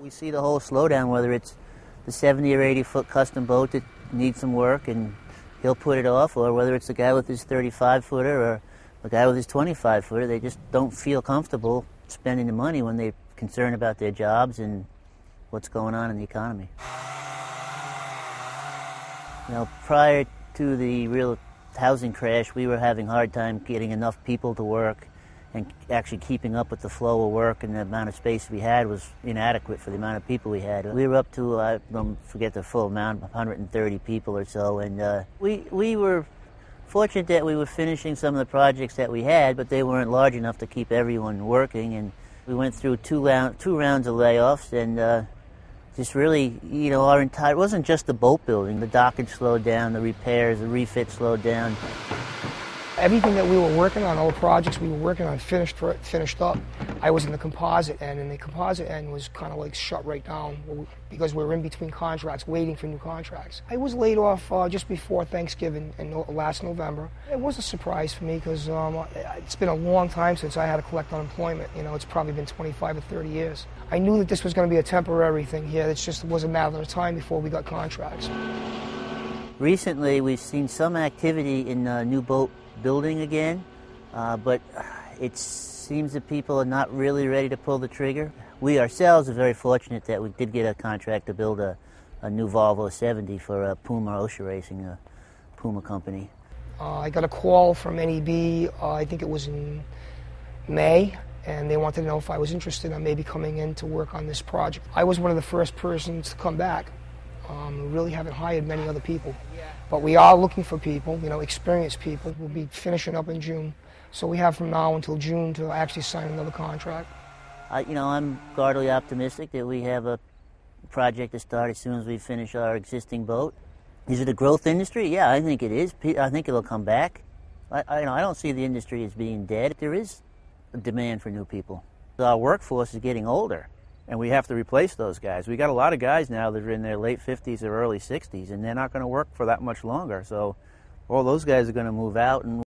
We see the whole slowdown, whether it's the 70 or 80 foot custom boat that needs some work and he'll put it off, or whether it's the guy with his 35 footer or the guy with his 25 footer. They just don't feel comfortable spending the money when they're concerned about their jobs and what's going on in the economy. You know, prior to the real housing crash, we were having a hard time getting enough people to work, and actually keeping up with the flow of work, and the amount of space we had was inadequate for the amount of people we had. We were up to, I don't forget the full amount, 130 people or so, and we were fortunate that we were finishing some of the projects that we had, but they weren't large enough to keep everyone working, and we went through two rounds of layoffs, and just really, you know, it wasn't just the boat building. The dockage slowed down, the repairs, the refit slowed down. Everything that we were working on, all the projects we were working on, finished up. I was in the composite end, and the composite end was kind of like shut right down because we were in between contracts, waiting for new contracts. I was laid off just before Thanksgiving in last November. It was a surprise for me because it's been a long time since I had to collect unemployment. You know, it's probably been 25 or 30 years. I knew that this was going to be a temporary thing here. It just was a matter of time before we got contracts. Recently, we've seen some activity in new boat building again, but it seems that people are not really ready to pull the trigger. We ourselves are very fortunate that we did get a contract to build a new Volvo 70 for Puma Ocean Racing, a Puma company. I got a call from NEB, I think it was in May, and they wanted to know if I was interested in maybe coming in to work on this project. I was one of the first persons to come back. We really haven't hired many other people, but we are looking for people, you know, experienced people. We'll be finishing up in June, so we have from now until June to actually sign another contract. You know, I'm guardedly optimistic that we have a project to start as soon as we finish our existing boat. Is it a growth industry? Yeah, I think it is. I think it'll come back. I don't see the industry as being dead. There is a demand for new people. Our workforce is getting older, and we have to replace those guys. We got a lot of guys now that are in their late 50s or early 60s, and they're not going to work for that much longer. So all those guys are going to move out, and